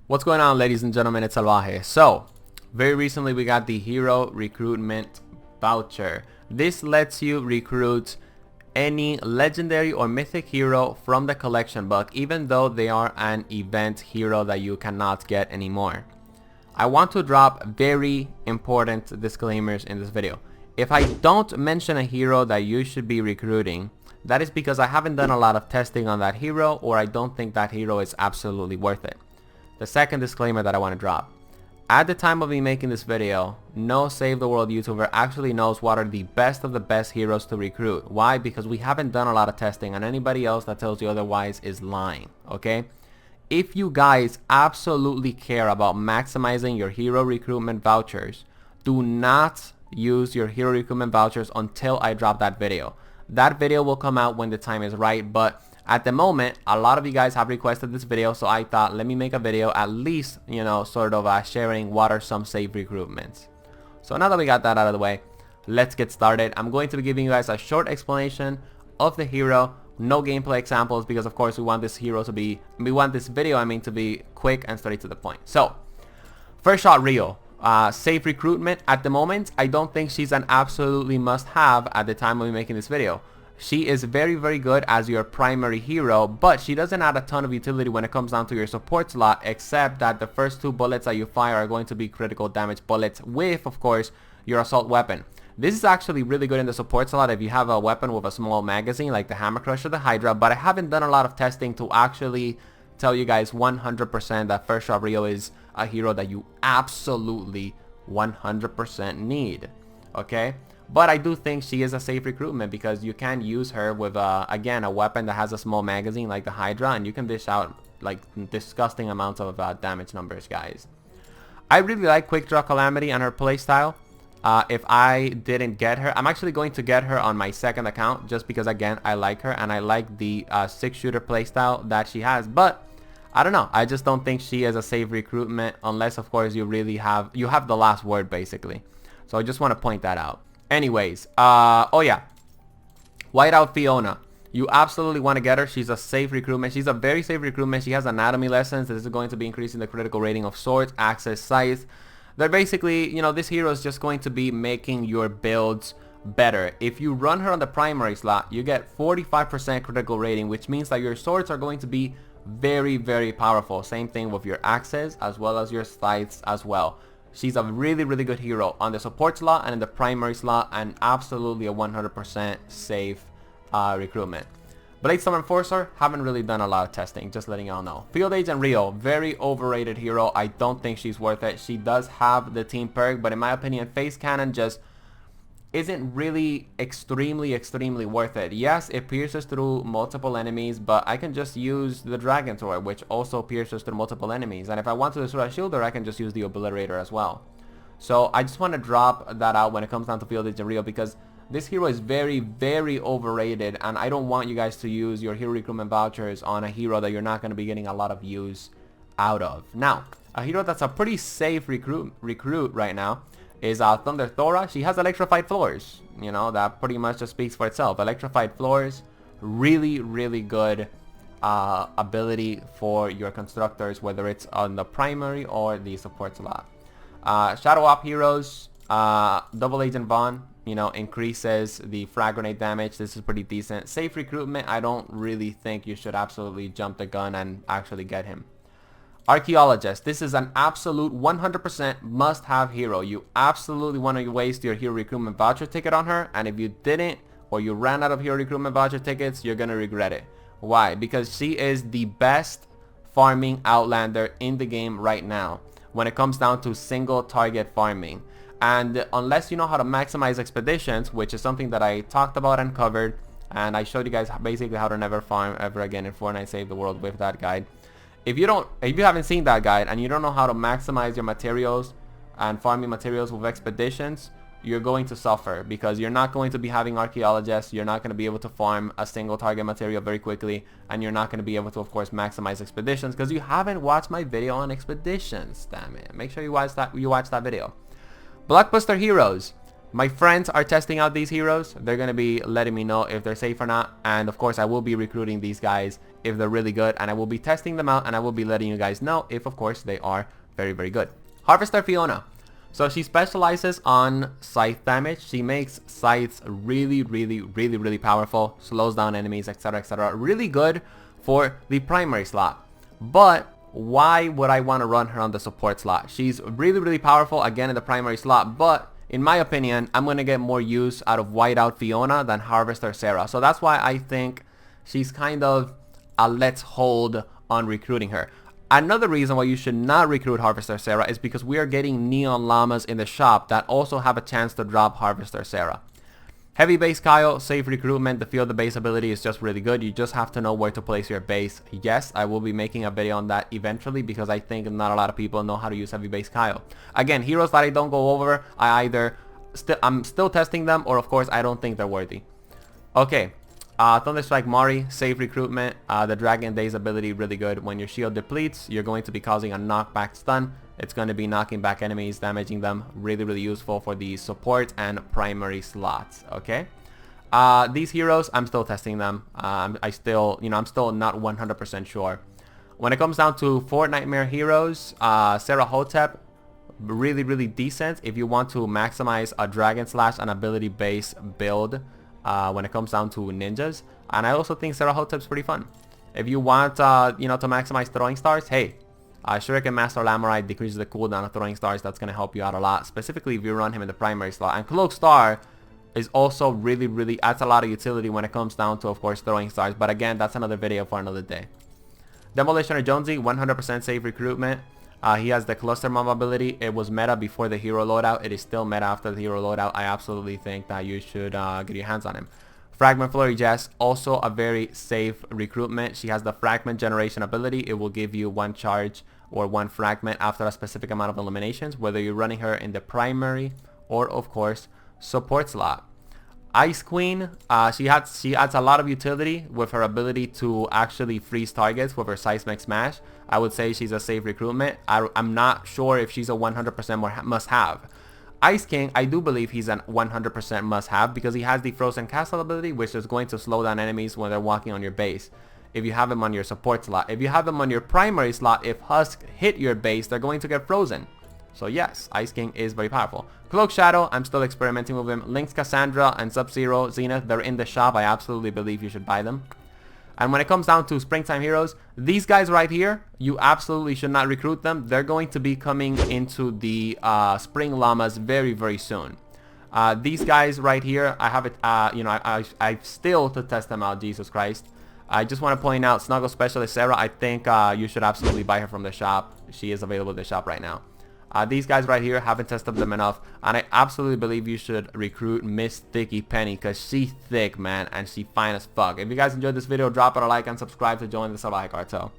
What's going on, ladies and gentlemen? It's Salvaje. So, very recently we got the Hero Recruitment Voucher. This lets you recruit any legendary or mythic hero from the collection book, even though they are an event hero that you cannot get anymore. I want to drop very important disclaimers in this video. If I don't mention a hero that you should be recruiting, that is because I haven't done a lot of testing on that hero, or I don't think that hero is absolutely worth it. The second disclaimer that I want to drop. At the time of me making this video, no Save the World YouTuber actually knows what are the best of the best heroes to recruit. Why? Because we haven't done a lot of testing, and anybody else that tells you otherwise is lying, okay? If you guys absolutely care about maximizing your hero recruitment vouchers, do not use your hero recruitment vouchers until I drop that video. That video will come out when the time is right, but at the moment, a lot of you guys have requested this video, so I thought, let me make a video at least, sort of sharing what are some safe recruitments. So now that we got that out of the way, let's get started. I'm going to be giving you guys a short explanation of the hero, no gameplay examples, because of course we want this video to be quick and straight to the point. So, first shot, Rio. Safe recruitment at the moment. I don't think she's an absolutely must-have at the time of me making this video. She is very, very good as your primary hero, but she doesn't add a ton of utility when it comes down to your support slot, except that the first two bullets that you fire are going to be critical damage bullets with, of course, your assault weapon. This is actually really good in the support slot if you have a weapon with a small magazine like the Hammer Crush or the Hydra, but I haven't done a lot of testing to actually tell you guys 100% that First Shot Rio is a hero that you absolutely 100% need, okay? But I do think she is a safe recruitment because you can use her with, again, a weapon that has a small magazine like the Hydra, and you can dish out like disgusting amounts of damage numbers, guys. I really like Quick Draw Calamity and her playstyle. If I didn't get her, I'm actually going to get her on my second account just because, again, I like her and I like the 6-shooter playstyle that she has. But I don't know. I just don't think she is a safe recruitment unless, of course, you have the last word, basically. So I just want to point that out. Anyways, oh yeah, Whiteout Fiona. You absolutely want to get her. She's a safe recruitment. She's a very safe recruitment. She has anatomy lessons. This is going to be increasing the critical rating of swords, axes, scythe. They're basically, this hero is just going to be making your builds better. If you run her on the primary slot, you get 45% critical rating, which means that your swords are going to be very, very powerful. Same thing with your axes as well as your scythes as well. She's a really, really good hero on the support slot and in the primary slot, and absolutely a 100% safe recruitment. Bladestorm Enforcer, haven't really done a lot of testing, just letting y'all know. Field Agent Rio, very overrated hero. I don't think she's worth it. She does have the team perk, but in my opinion, Face Cannon just isn't really extremely worth it. Yes, it pierces through multiple enemies, but I can just use the Dragon Sword, which also pierces through multiple enemies. And if I want to destroy a shielder, I can just use the Obliterator as well. So I just want to drop that out when it comes down to Field Agent Rio, because this hero is very, very overrated, and I don't want you guys to use your hero recruitment vouchers on a hero that you're not going to be getting a lot of use out of. Now, a hero that's a pretty safe recruit right now is Thunder Thora. She has electrified floors. That pretty much just speaks for itself. Electrified floors, really, really good ability for your constructors, whether it's on the primary or the support slot. Shadow Op heroes, Double Agent Vaughn, increases the frag grenade damage. This is pretty decent. Safe recruitment, I don't really think you should absolutely jump the gun and actually get him. Archaeologists, this is an absolute 100% must-have hero. You absolutely want to waste your hero recruitment voucher ticket on her, and if you didn't, or you ran out of hero recruitment voucher tickets, you're going to regret it. Why? Because she is the best farming outlander in the game right now when it comes down to single target farming. And unless you know how to maximize expeditions, which is something that I talked about and covered, and I showed you guys basically how to never farm ever again in Fortnite Save the World with that guide. If you haven't seen that guide and you don't know how to maximize your materials and farming materials with expeditions, you're going to suffer, because you're not going to be having archaeologists, you're not going to be able to farm a single target material very quickly, and you're not going to be able to, of course, maximize expeditions because you haven't watched my video on expeditions. Damn it. Make sure you watch that video. Blockbuster heroes. My friends are testing out these heroes. They're going to be letting me know if they're safe or not. And of course, I will be recruiting these guys if they're really good. And I will be testing them out and I will be letting you guys know if, of course, they are very, very good. Harvester Fiona. So she specializes on scythe damage. She makes scythes really powerful. Slows down enemies, etc, etc. Really good for the primary slot. But why would I want to run her on the support slot? She's really powerful again in the primary slot, but in my opinion, I'm going to get more use out of Whiteout Fiona than Harvester Sarah. So that's why I think she's kind of a let's hold on recruiting her. Another reason why you should not recruit Harvester Sarah is because we are getting Neon Llamas in the shop that also have a chance to drop Harvester Sarah. Heavy base Kyle, safe recruitment. The field the base ability is just really good. You just have to know where to place your base. Yes, I will be making a video on that eventually because I think not a lot of people know how to use heavy base Kyle. Again, heroes that I don't go over, I'm still testing them, or of course I don't think they're worthy. Okay, Thunderstrike Mari, safe recruitment. The Dragon Days ability really good. When your shield depletes, you're going to be causing a knockback stun. It's going to be knocking back enemies, damaging them. Really useful for the support and primary slots. Okay. These heroes, I'm still testing them. I'm still not 100% sure. When it comes down to Fortnite heroes, Sarah Hotep, really decent if you want to maximize a Dragon Slash and ability base build. When it comes down to ninjas, and I also think Sarah Hotep's pretty fun. If you want, to maximize throwing stars, hey, Shuriken Master Lamurai decreases the cooldown of throwing stars. That's gonna help you out a lot, specifically if you run him in the primary slot. And Cloak Star is also really adds a lot of utility when it comes down to, of course, throwing stars. But again, that's another video for another day. Demolition of Jonesy, 100% safe recruitment. He has the cluster mob ability. It was meta before the hero loadout. It is still meta after the hero loadout. I absolutely think that you should get your hands on him. Fragment Flurry Jess, also a very safe recruitment. She has the fragment generation ability. It will give you one charge or one fragment after a specific amount of eliminations, whether you're running her in the primary or, of course, support slot. Ice Queen, she adds a lot of utility with her ability to actually freeze targets with her Seismic Smash. I would say she's a safe recruitment. I'm not sure if she's a 100% must-have. Ice King, I do believe he's a 100% must-have because he has the Frozen Castle ability, which is going to slow down enemies when they're walking on your base. If you have him on your support slot. If you have him on your primary slot, if Husk hit your base, they're going to get frozen. So yes, Ice King is very powerful. Cloak Shadow, I'm still experimenting with him. Lynx Cassandra and Sub-Zero Zenith, they're in the shop. I absolutely believe you should buy them. And when it comes down to Springtime heroes, these guys right here, you absolutely should not recruit them. They're going to be coming into the Spring Llamas very soon. These guys right here, I have it, I still to test them out, Jesus Christ. I just want to point out Snuggle Specialist Sarah, I think you should absolutely buy her from the shop. She is available in the shop right now. These guys right here, haven't tested them enough, and I absolutely believe you should recruit Miss Thicky Penny because she's thick, man, and she fine as fuck. If you guys enjoyed this video, drop it a like and subscribe to join the Salvaje Cartel.